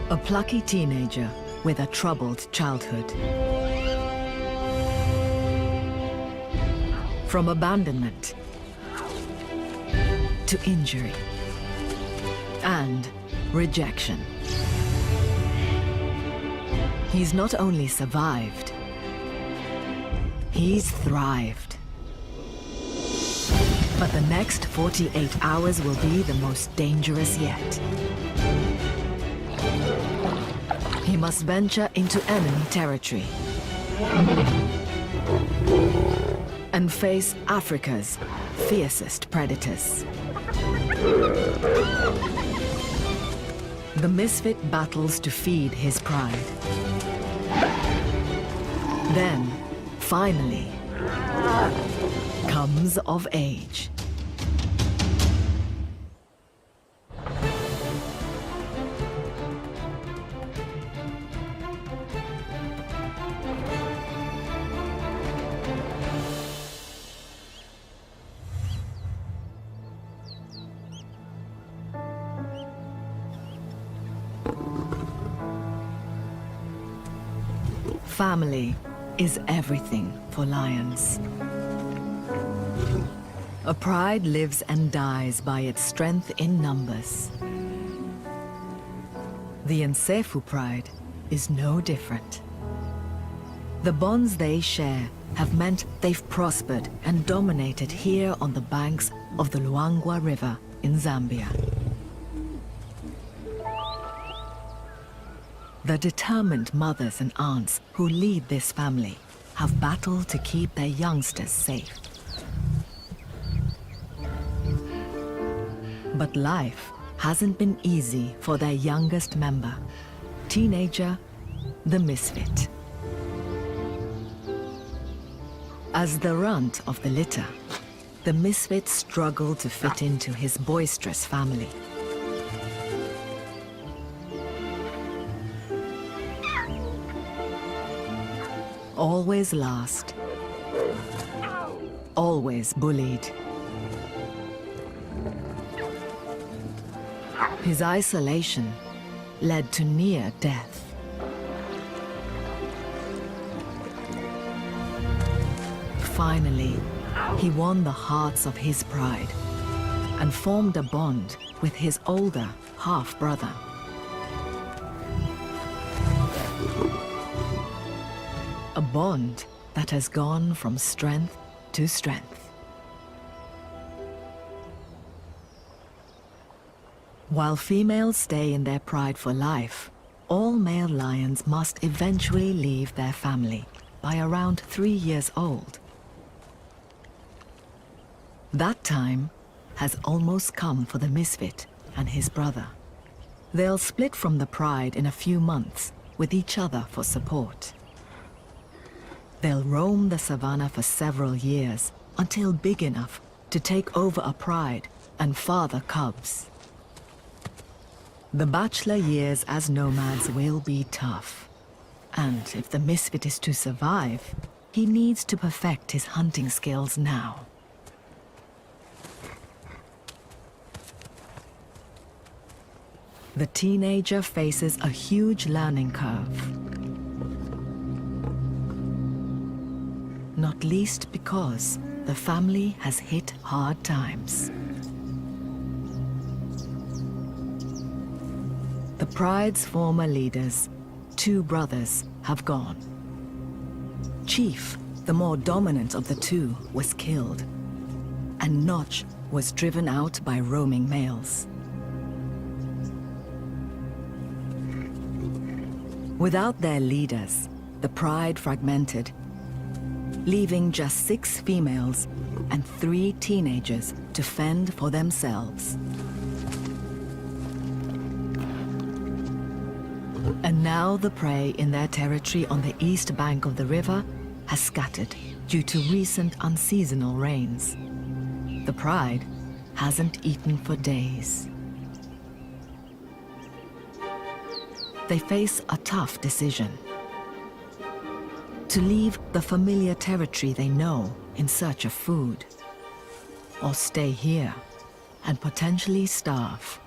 A plucky teenager with a troubled childhood. From abandonment to injury and rejection. He's not only survived, he's thrived. But the next 48 hours will be the most dangerous yet. He must venture into enemy territory and face Africa's fiercest predators. The misfit battles to feed his pride. Then, finally, comes of age. Family is everything for lions. A pride lives and dies by its strength in numbers. The Nsefu pride is no different. The bonds they share have meant they've prospered and dominated here on the banks of the Luangwa River in Zambia. The determined mothers and aunts who lead this family have battled to keep their youngsters safe. But life hasn't been easy for their youngest member, teenager, the misfit. As the runt of the litter, the misfit struggled to fit into his boisterous family. Always last, always bullied. His isolation led to near death. Finally, he won the hearts of his pride and formed a bond with his older half-brother. A bond that has gone from strength to strength. While females stay in their pride for life, all male lions must eventually leave their family by around 3 years old. That time has almost come for the misfit and his brother. They'll split from the pride in a few months with each other for support. They'll roam the savannah for several years until big enough to take over a pride and father cubs. The bachelor years as nomads will be tough. And if the misfit is to survive, he needs to perfect his hunting skills now. The teenager faces a huge learning curve. Not least because the family has hit hard times. The pride's former leaders, 2 brothers, have gone. Chief, the more dominant of the 2, was killed, and Notch was driven out by roaming males. Without their leaders, the pride fragmented, leaving just 6 females and 3 teenagers to fend for themselves. And now the prey in their territory on the east bank of the river has scattered due to recent unseasonal rains. The pride hasn't eaten for days. They face a tough decision. To leave the familiar territory they know in search of food, or stay here and potentially starve.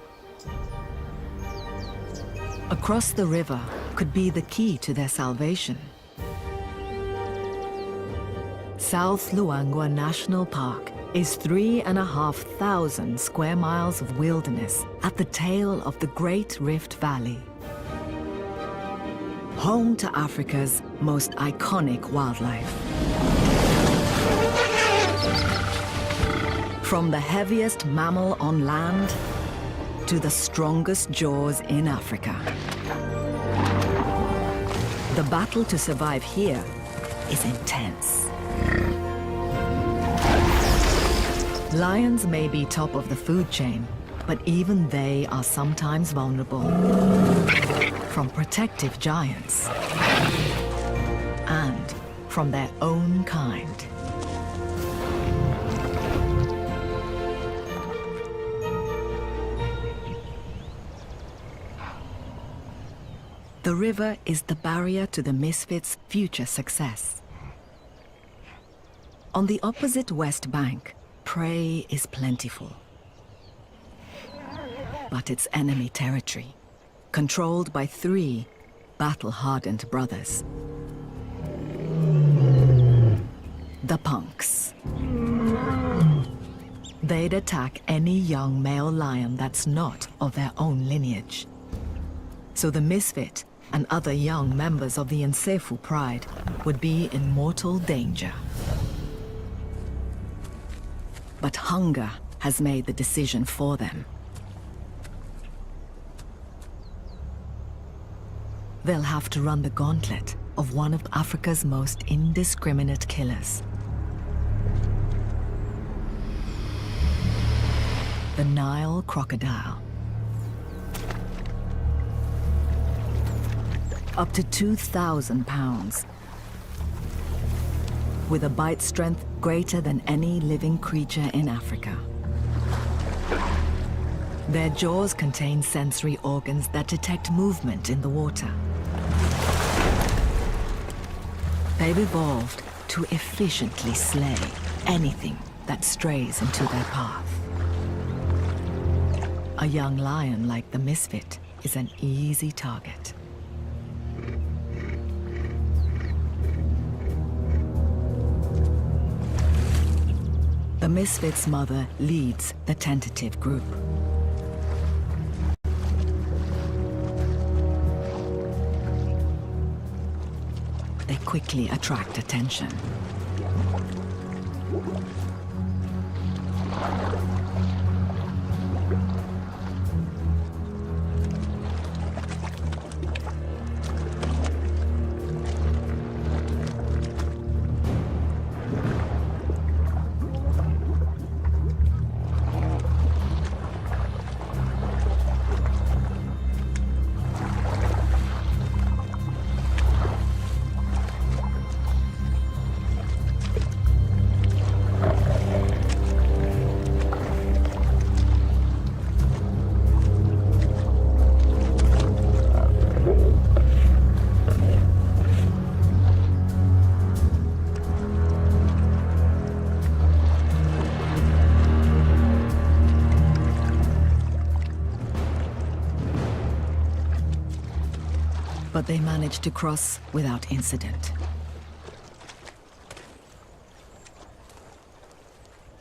Across the river could be the key to their salvation. South Luangwa National Park is 3,500 square miles of wilderness at the tail of the Great Rift Valley. Home to Africa's most iconic wildlife. From the heaviest mammal on land to the strongest jaws in Africa. The battle to survive here is intense. Lions may be top of the food chain, but even they are sometimes vulnerable. From protective giants and from their own kind. The river is the barrier to the Misfits' future success. On the opposite west bank, prey is plentiful. But it's enemy territory, controlled by 3 battle-hardened brothers. The punks. They'd attack any young male lion that's not of their own lineage. So the Misfit and other young members of the Nsefu Pride would be in mortal danger. But hunger has made the decision for them. They'll have to run the gauntlet of one of Africa's most indiscriminate killers. The Nile crocodile. Up to 2,000 pounds. With a bite strength greater than any living creature in Africa. Their jaws contain sensory organs that detect movement in the water. They've evolved to efficiently slay anything that strays into their path. A young lion like the Misfit is an easy target. The Misfits' mother leads the tentative group. They quickly attract attention. But they managed to cross without incident.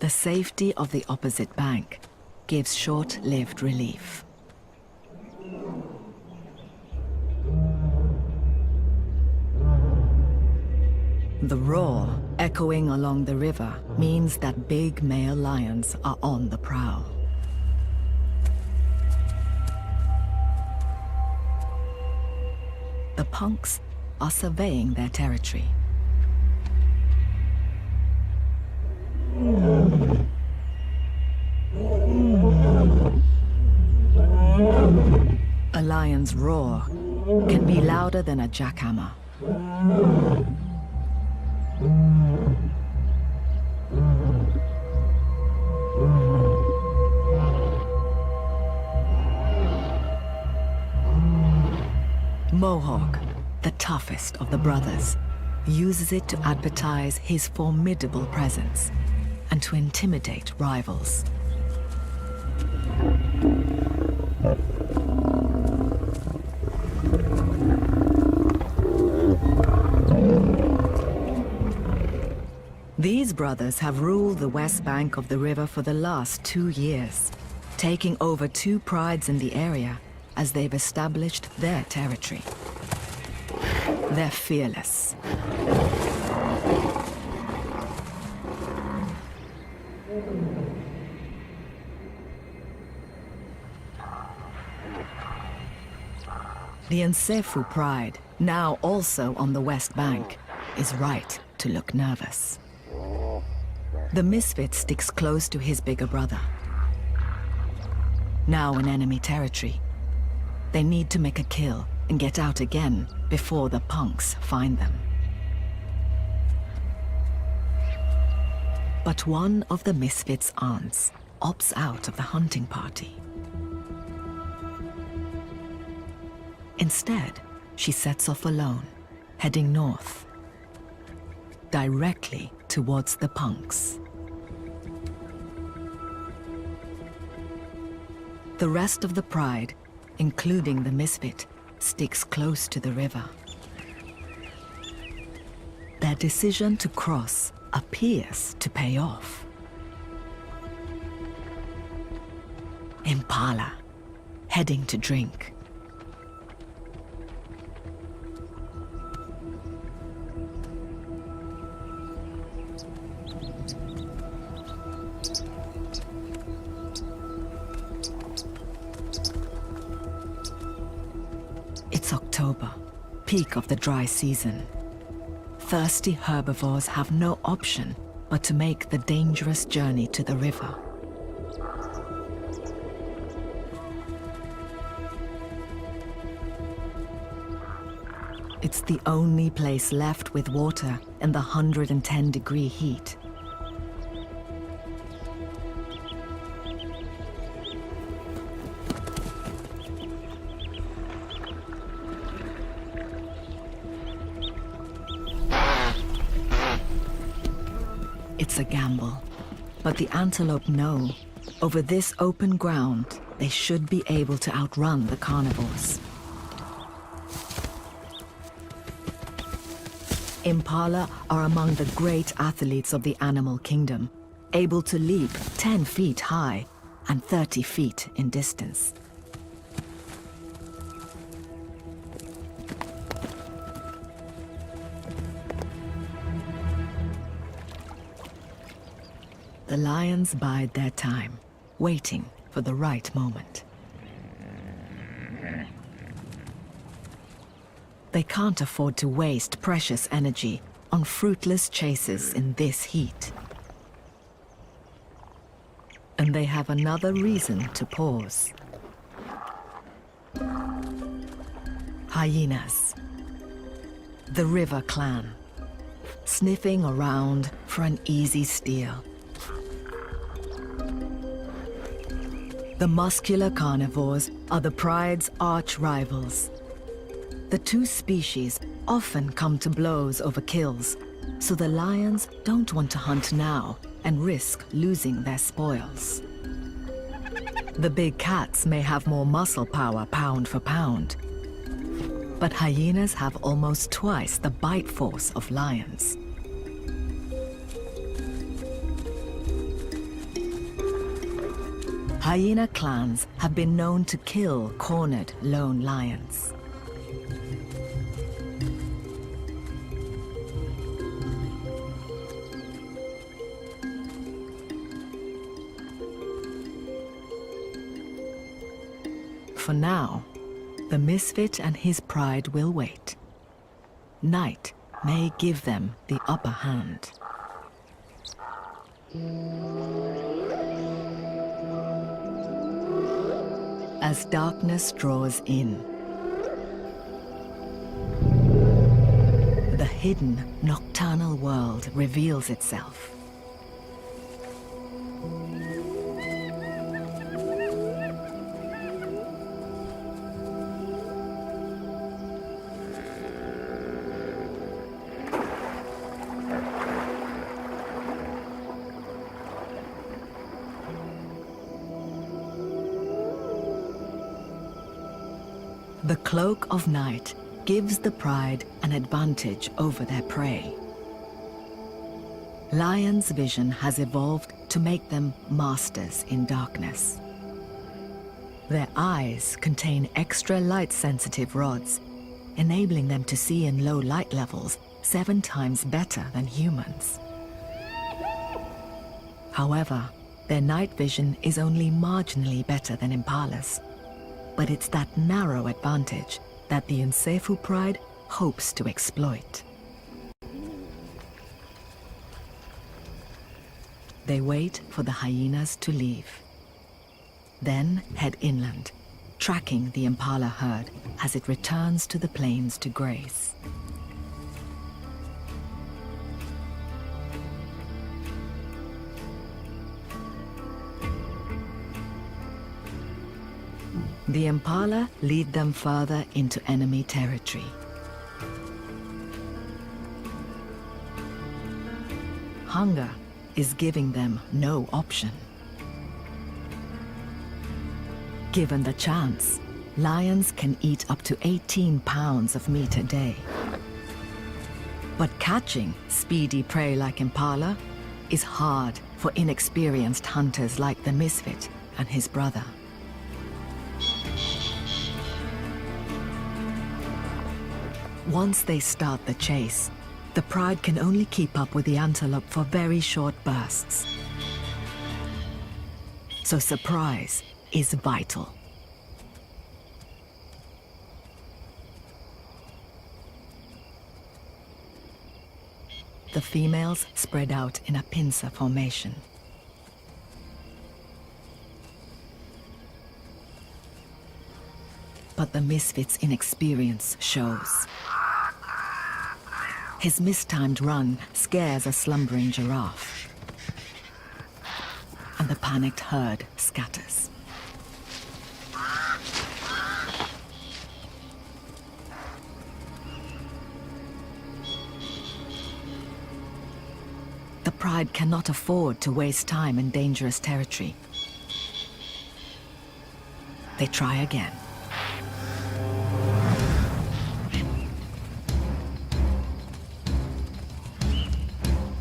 The safety of the opposite bank gives short-lived relief. The roar echoing along the river means that big male lions are on the prowl. The punks are surveying their territory. A lion's roar can be louder than a jackhammer. Mohawk, the toughest of the brothers, uses it to advertise his formidable presence and to intimidate rivals. These brothers have ruled the west bank of the river for the last 2 years, taking over 2 prides in the area as they've established their territory. They're fearless. The Nsefu pride, now also on the west bank, is right to look nervous. The misfit sticks close to his bigger brother. Now in enemy territory, they need to make a kill and get out again before the punks find them. But one of the misfits' aunts opts out of the hunting party. Instead, she sets off alone, heading north, directly towards the punks. The rest of the pride, including the misfit, sticks close to the river. Their decision to cross appears to pay off. Impala, heading to drink. It's October, peak of the dry season. Thirsty herbivores have no option but to make the dangerous journey to the river. It's the only place left with water in the 110-degree heat. It's a gamble, but the antelope know over this open ground they should be able to outrun the carnivores. Impala are among the great athletes of the animal kingdom, able to leap 10 feet high and 30 feet in distance. The lions bide their time, waiting for the right moment. They can't afford to waste precious energy on fruitless chases in this heat. And they have another reason to pause. Hyenas. The river clan, sniffing around for an easy steal. The muscular carnivores are the pride's arch rivals. The two species often come to blows over kills, so the lions don't want to hunt now and risk losing their spoils. The big cats may have more muscle power pound for pound, but hyenas have almost twice the bite force of lions. Hyena clans have been known to kill cornered lone lions. For now, the misfit and his pride will wait. Night may give them the upper hand. As darkness draws in, the hidden nocturnal world reveals itself. The cloak of night gives the pride an advantage over their prey. Lion's vision has evolved to make them masters in darkness. Their eyes contain extra light-sensitive rods, enabling them to see in low light levels 7 times better than humans. However, their night vision is only marginally better than impalas. But it's that narrow advantage that the Nsefu pride hopes to exploit. They wait for the hyenas to leave. Then head inland, tracking the impala herd as it returns to the plains to graze. The impala lead them further into enemy territory. Hunger is giving them no option. Given the chance, lions can eat up to 18 pounds of meat a day. But catching speedy prey like impala is hard for inexperienced hunters like the misfit and his brother. Once they start the chase, the pride can only keep up with the antelope for very short bursts. So surprise is vital. The females spread out in a pincer formation. But the misfit's inexperience shows. His mistimed run scares a slumbering giraffe, and the panicked herd scatters. The pride cannot afford to waste time in dangerous territory. They try again.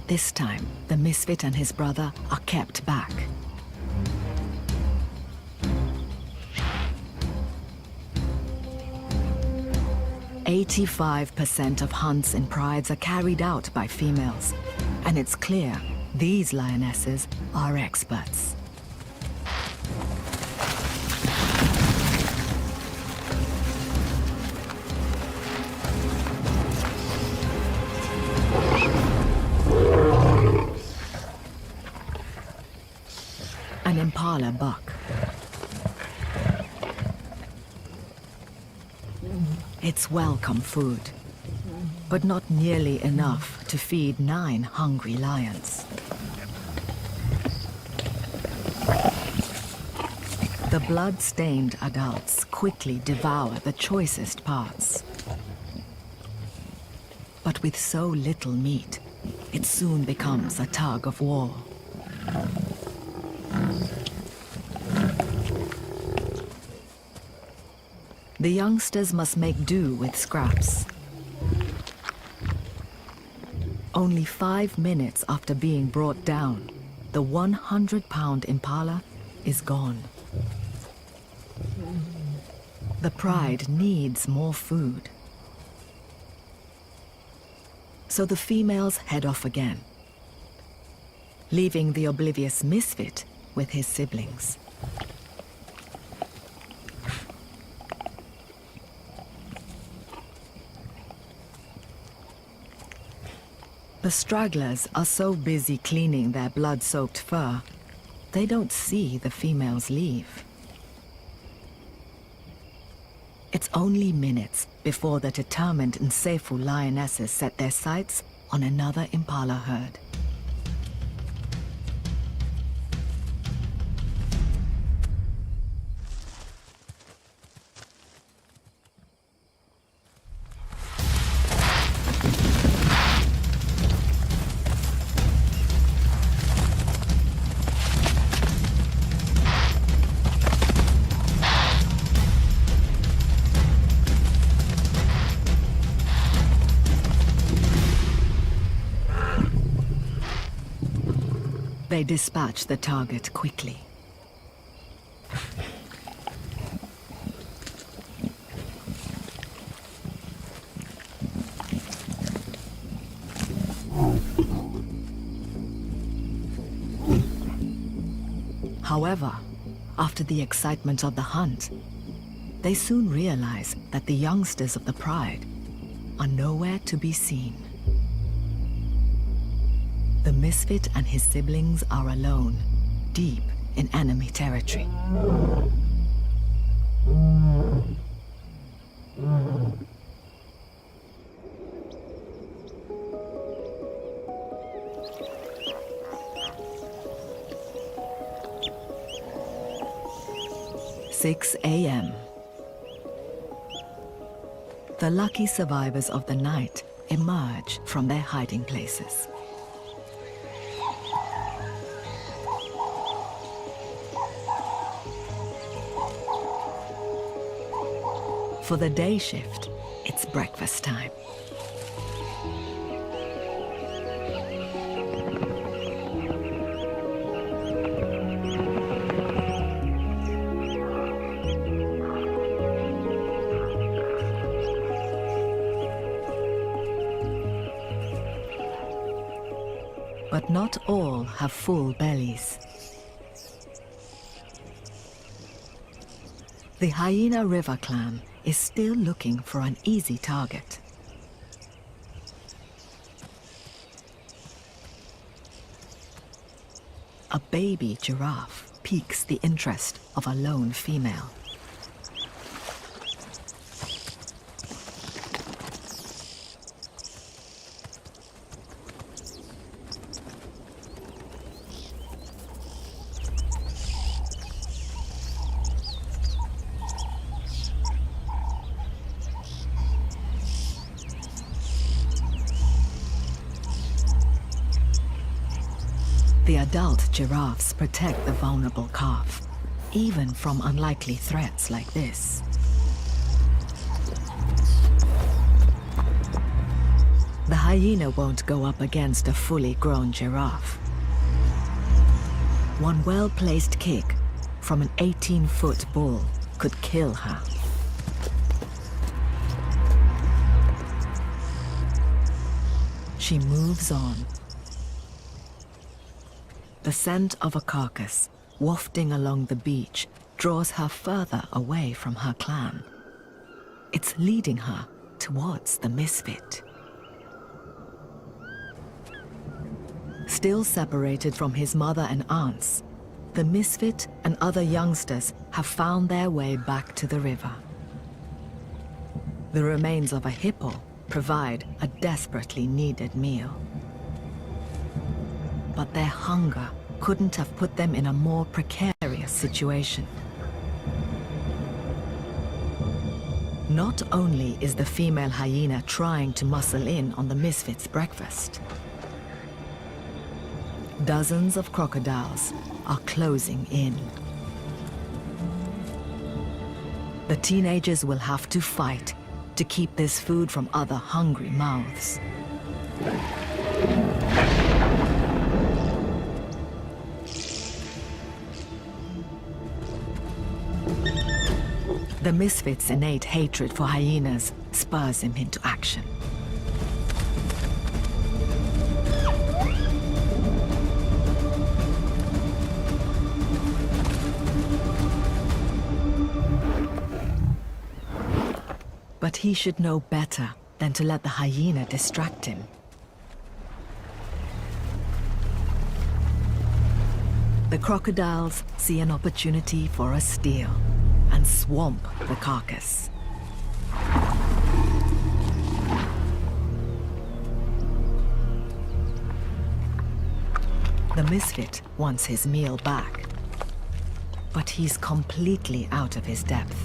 This time, the misfit and his brother are kept back. "85% of hunts in prides are carried out by females, and it's clear these lionesses are experts. An impala buck. It's welcome food, but not nearly enough to feed 9 hungry lions. The blood-stained adults quickly devour the choicest parts. But with so little meat, it soon becomes a tug of war. The youngsters must make do with scraps. Only 5 minutes after being brought down, the 100-pound impala is gone. The pride needs more food. So the females head off again, leaving the oblivious misfit with his siblings. The stragglers are so busy cleaning their blood-soaked fur, they don't see the females leave. It's only minutes before the determined Nsefu lionesses set their sights on another impala herd. They dispatch the target quickly. However, after the excitement of the hunt, they soon realize that the youngsters of the Pride are nowhere to be seen. The Misfit and his siblings are alone, deep in enemy territory. "6 a.m. The lucky survivors of the night emerge from their hiding places. For the day shift, it's breakfast time. But not all have full bellies. The Hyena River clan is still looking for an easy target. A baby giraffe piques the interest of a lone female. The adult giraffes protect the vulnerable calf, even from unlikely threats like this. The hyena won't go up against a fully grown giraffe. One well-placed kick from an 18-foot bull could kill her. She moves on. The scent of a carcass, wafting along the beach, draws her further away from her clan. It's leading her towards the Misfit. Still separated from his mother and aunts, the Misfit and other youngsters have found their way back to the river. The remains of a hippo provide a desperately needed meal. But their hunger couldn't have put them in a more precarious situation. Not only is the female hyena trying to muscle in on the Misfit's breakfast, dozens of crocodiles are closing in. The teenagers will have to fight to keep this food from other hungry mouths. The Misfit's innate hatred for hyenas spurs him into action. But he should know better than to let the hyena distract him. The crocodiles see an opportunity for a steal and swamp the carcass. The Misfit wants his meal back, but he's completely out of his depth.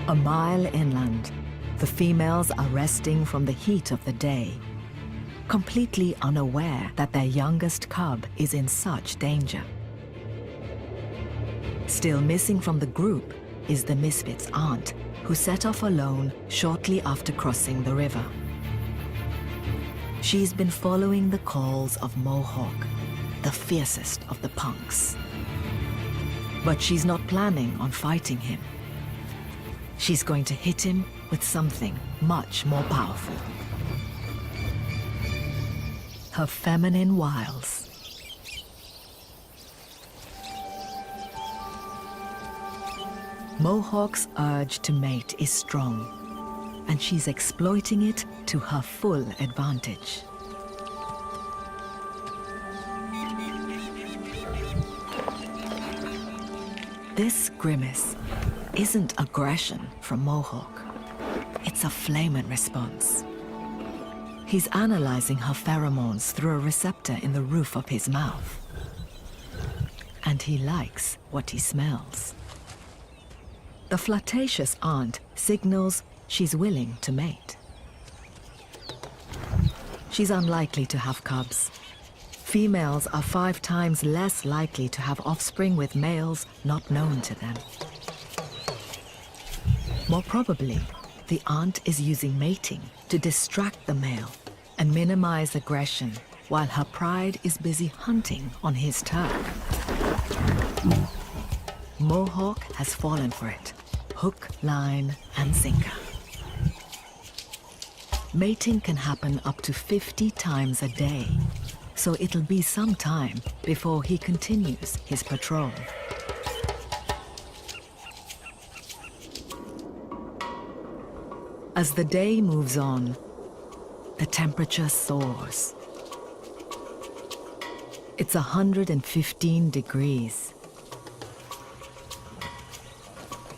A mile inland, the females are resting from the heat of the day, completely unaware that their youngest cub is in such danger. Still missing from the group is the Misfit's aunt, who set off alone shortly after crossing the river. She's been following the calls of Mohawk, the fiercest of the punks. But she's not planning on fighting him. She's going to hit him with something much more powerful. Her feminine wiles. Mohawk's urge to mate is strong, and she's exploiting it to her full advantage. This grimace isn't aggression from Mohawk. It's a flamin' response. He's analyzing her pheromones through a receptor in the roof of his mouth. And he likes what he smells. The flirtatious aunt signals she's willing to mate. She's unlikely to have cubs. Females are 5 times less likely to have offspring with males not known to them. More probably, the aunt is using mating to distract the male and minimize aggression while her pride is busy hunting on his turf. Mohawk has fallen for it, hook, line, and sinker. Mating can happen up to 50 times a day, so it'll be some time before he continues his patrol. As the day moves on, the temperature soars. It's 115 degrees.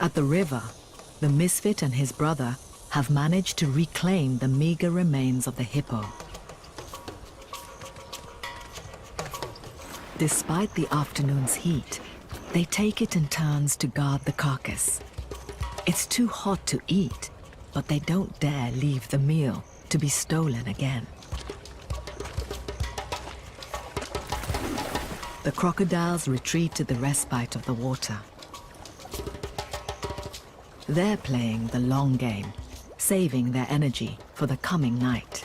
At the river, the Misfit and his brother have managed to reclaim the meager remains of the hippo. Despite the afternoon's heat, they take it in turns to guard the carcass. It's too hot to eat, but they don't dare leave the meal to be stolen again. The crocodiles retreat to the respite of the water. They're playing the long game, saving their energy for the coming night.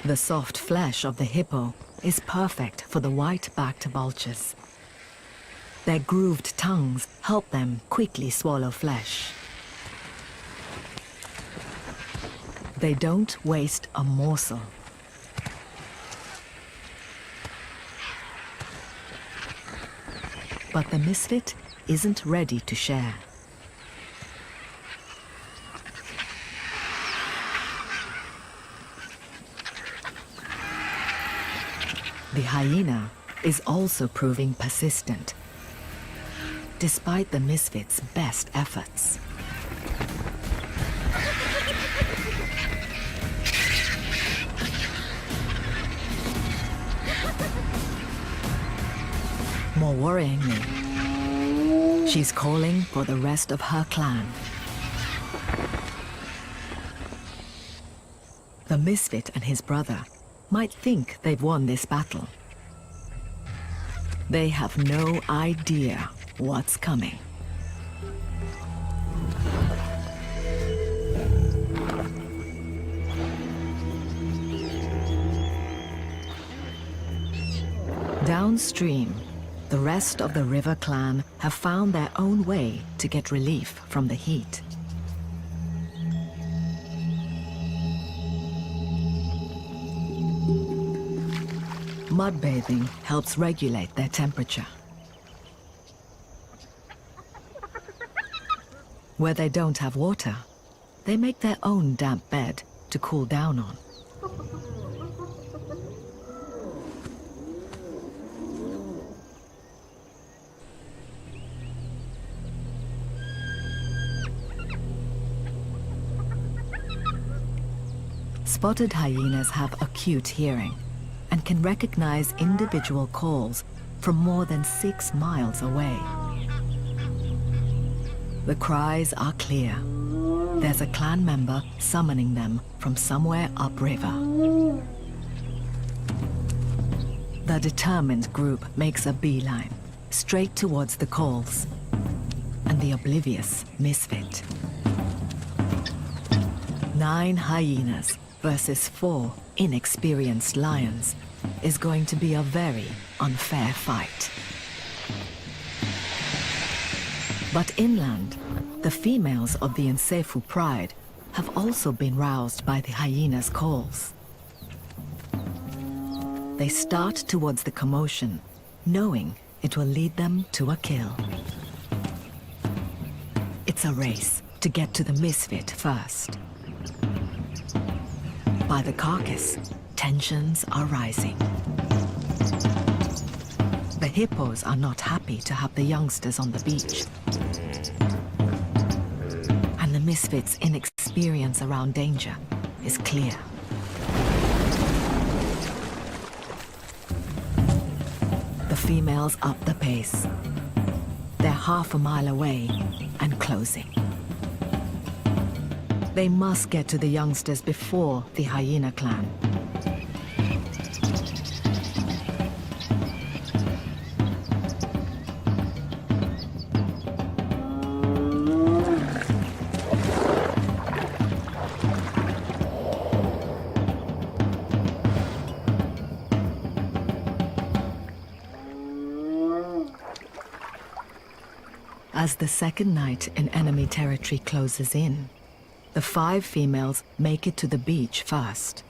The soft flesh of the hippo is perfect for the white-backed vultures. Their grooved tongues help them quickly swallow flesh. They don't waste a morsel. But the Misfit isn't ready to share. The hyena is also proving persistent, despite the Misfit's best efforts. More worryingly, she's calling for the rest of her clan. The Misfit and his brother might think they've won this battle. They have no idea what's coming. Downstream, the rest of the river clan have found their own way to get relief from the heat. Mud bathing helps regulate their temperature. Where they don't have water, they make their own damp bed to cool down on. Spotted hyenas have acute hearing and can recognize individual calls from more than 6 miles away. The cries are clear. There's a clan member summoning them from somewhere upriver. The determined group makes a beeline, straight towards the calls, and the oblivious misfit. 9 hyenas versus 4 inexperienced lions is going to be a very unfair fight. But inland, the females of the Nsefu pride have also been roused by the hyenas' calls. They start towards the commotion, knowing it will lead them to a kill. It's a race to get to the misfit first. By the carcass, tensions are rising. The hippos are not happy to have the youngsters on the beach. And the misfits' inexperience around danger is clear. The females up the pace. They're half a mile away and closing. They must get to the youngsters before the hyena clan. As the second night in enemy territory closes in, the 5 females make it to the beach first.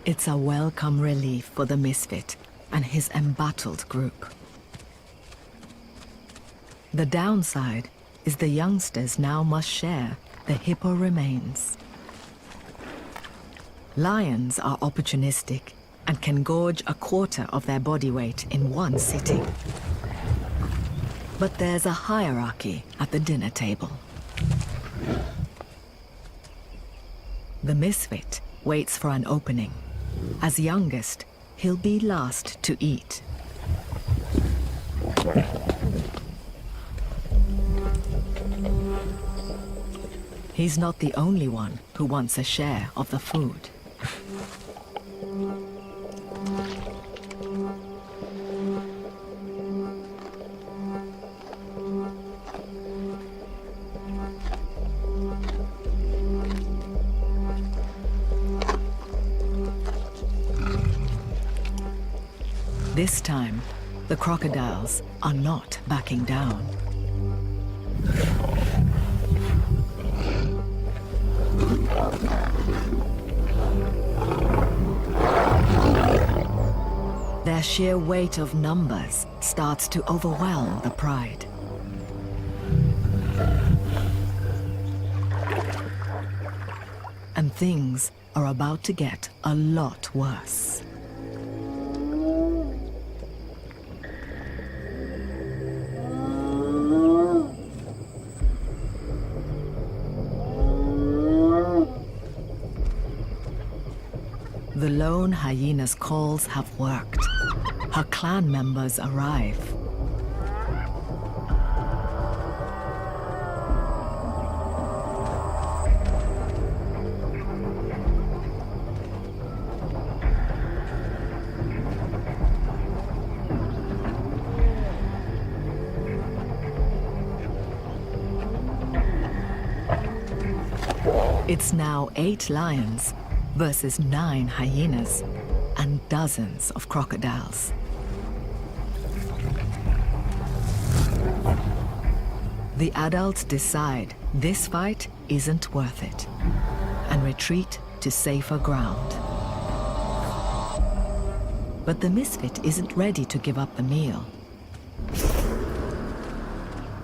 It's a welcome relief for the misfit and his embattled group. The downside is the youngsters now must share the hippo remains. Lions are opportunistic and can gorge a quarter of their body weight in one sitting. But there's a hierarchy at the dinner table. The misfit waits for an opening. As youngest, he'll be last to eat. He's not the only one who wants a share of the food. This time, the crocodiles are not backing down. Their sheer weight of numbers starts to overwhelm the pride. And things are about to get a lot worse. The lone hyena's calls have worked. Her clan members arrive. It's now 8 lions versus 9 hyenas and dozens of crocodiles. The adults decide this fight isn't worth it and retreat to safer ground. But the misfit isn't ready to give up the meal.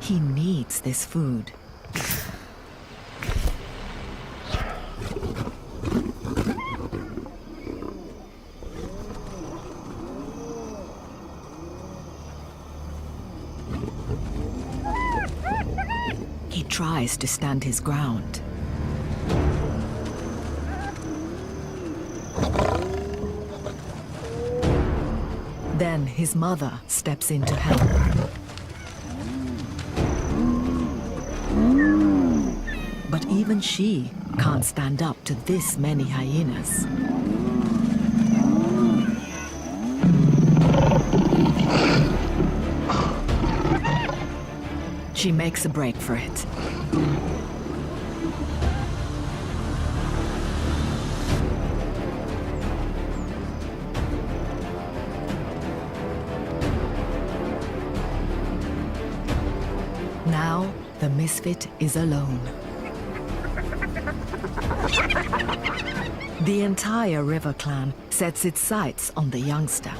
He needs this food. tries to stand his ground. Then his mother steps in to help. But even she can't stand up to this many hyenas. She makes a break for it. Now, the misfit is alone. The entire river clan sets its sights on the youngster.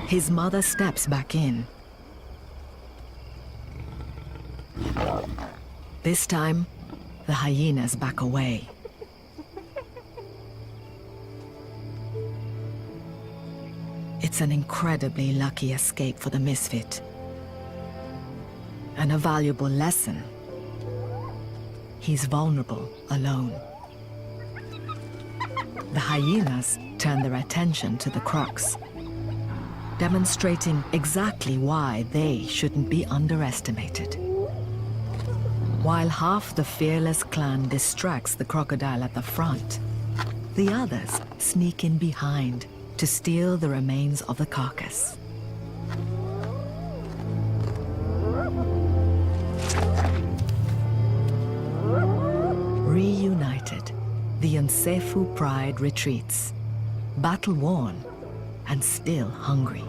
His mother steps back in. This time, the hyenas back away. It's an incredibly lucky escape for the misfit. And a valuable lesson. He's vulnerable alone. The hyenas turn their attention to the crocs, demonstrating exactly why they shouldn't be underestimated. While half the fearless clan distracts the crocodile at the front, the others sneak in behind to steal the remains of the carcass. Reunited, the Nsefu pride retreats, battle-worn and still hungry.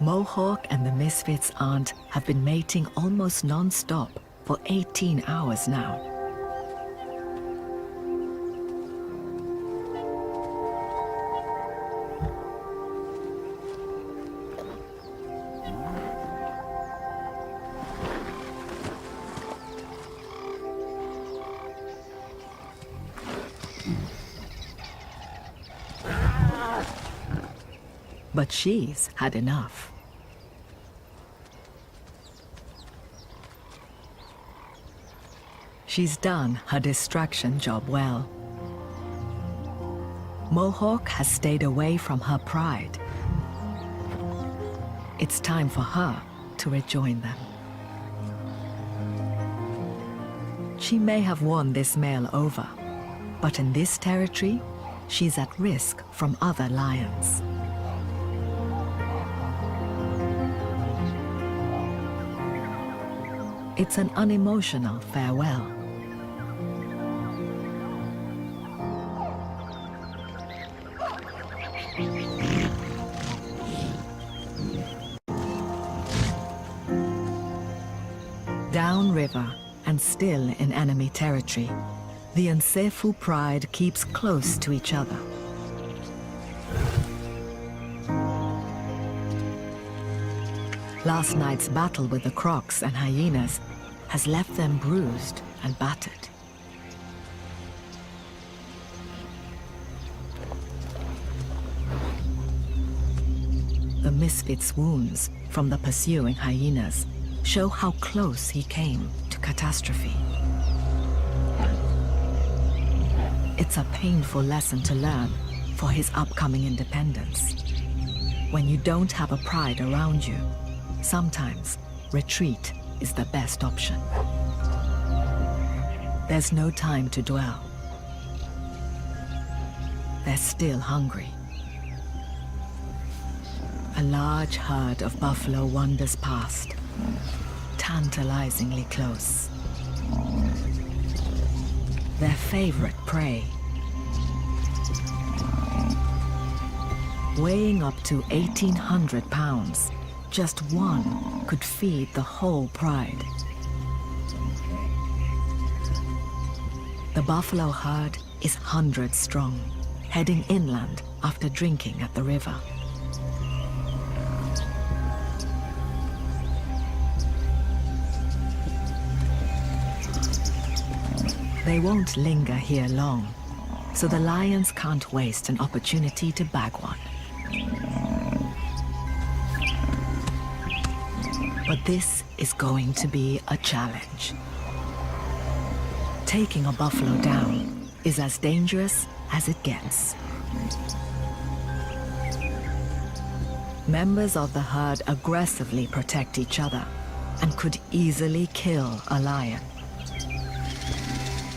Mohawk and the Misfits' aunt have been mating almost non-stop for 18 hours now. But she's had enough. She's done her distraction job well. Mohawk has stayed away from her pride. It's time for her to rejoin them. She may have won this male over, but in this territory, she's at risk from other lions. It's an unemotional farewell. Downriver and still in enemy territory, the Nsefu pride keeps close to each other. Last night's battle with the crocs and hyenas has left them bruised and battered. The misfit's wounds from the pursuing hyenas show how close he came to catastrophe. It's a painful lesson to learn for his upcoming independence. When you don't have a pride around you, sometimes retreat is the best option. There's no time to dwell. They're still hungry. A large herd of buffalo wanders past, tantalizingly close. their favorite prey. Weighing up to 1,800 pounds, just one could feed the whole pride. The buffalo herd is hundreds strong, heading inland after drinking at the river. They won't linger here long, so the lions can't waste an opportunity to bag one. But this is going to be a challenge. Taking a buffalo down is as dangerous as it gets. Members of the herd aggressively protect each other and could easily kill a lion.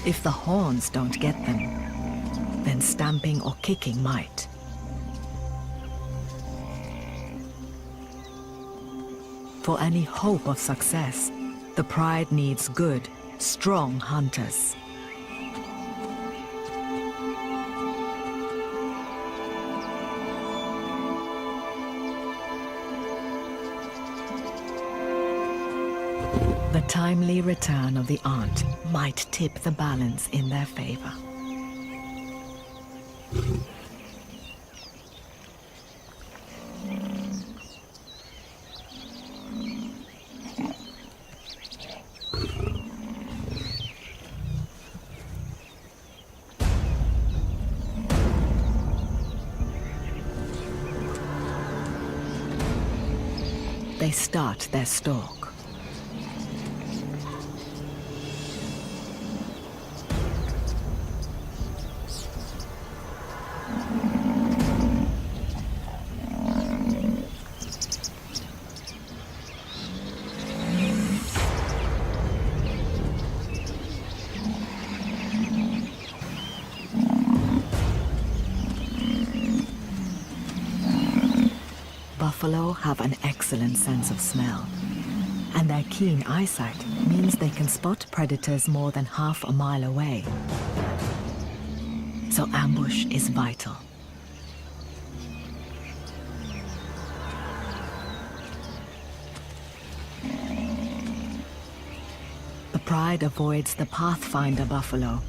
If the horns don't get them, then stamping or kicking might. For any hope of success, the pride needs good, strong hunters. The timely return of the aunt might tip the balance in their favor. They start their stalk. Buffalo have an excellent sense of smell, and their keen eyesight means they can spot predators more than half a mile away. So ambush is vital. The pride avoids the Pathfinder buffalo.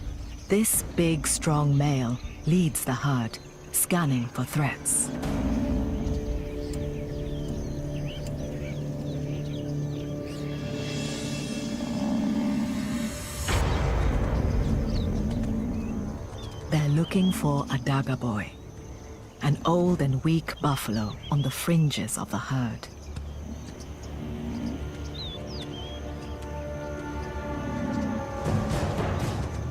This big, strong male leads the herd, scanning for threats. They're looking for a dagger boy, an old and weak buffalo on the fringes of the herd.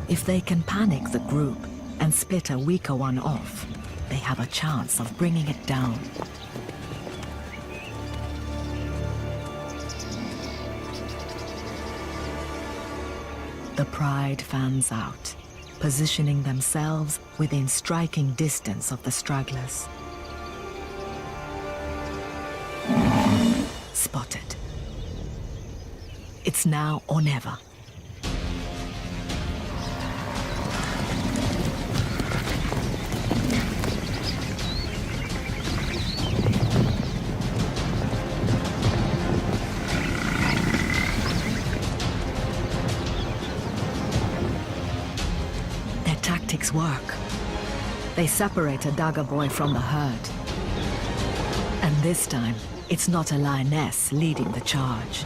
If they can panic the group and split a weaker one off, they have a chance of bringing it down. The pride fans out, positioning themselves within striking distance of the stragglers. Spotted. It's now or never. Tactics work. They separate a dagger boy from the herd. And this time, it's not a lioness leading the charge.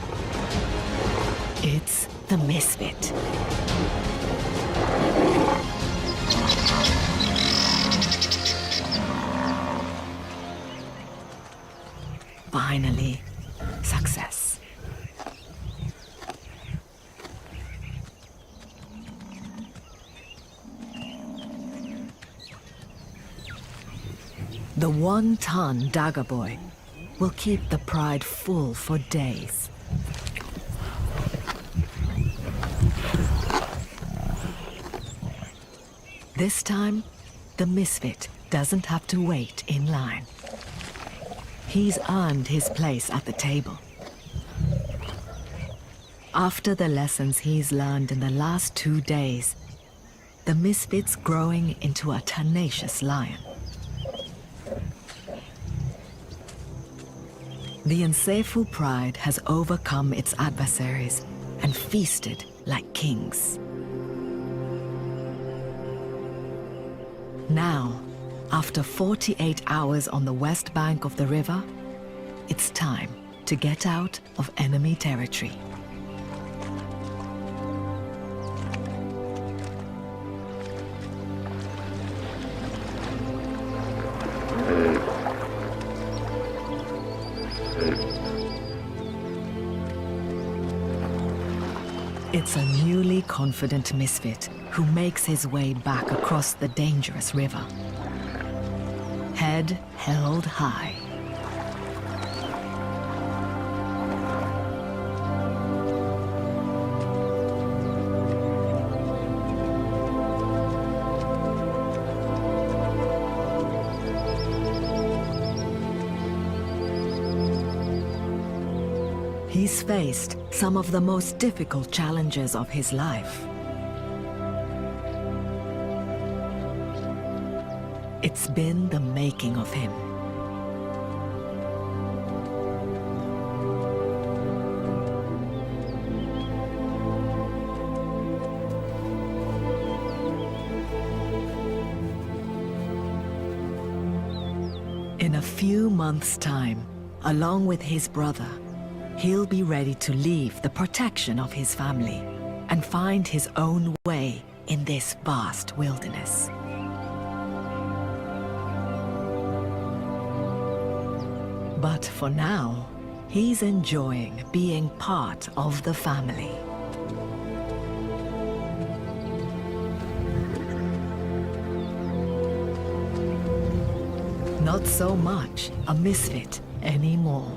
It's the misfit. Finally, success. The one-ton dagger boy will keep the pride full for days. This time, the misfit doesn't have to wait in line. He's earned his place at the table. After the lessons he's learned in the last 2 days, the misfit's growing into a tenacious lion. The Nseifu pride has overcome its adversaries and feasted like kings. Now, after 48 hours on the west bank of the river, it's time to get out of enemy territory. It's a newly confident misfit who makes his way back across the dangerous river. Head held high. He's faced some of the most difficult challenges of his life. It's been the making of him. In a few months' time, along with his brother, he'll be ready to leave the protection of his family and find his own way in this vast wilderness. But for now, he's enjoying being part of the family. Not so much a misfit anymore.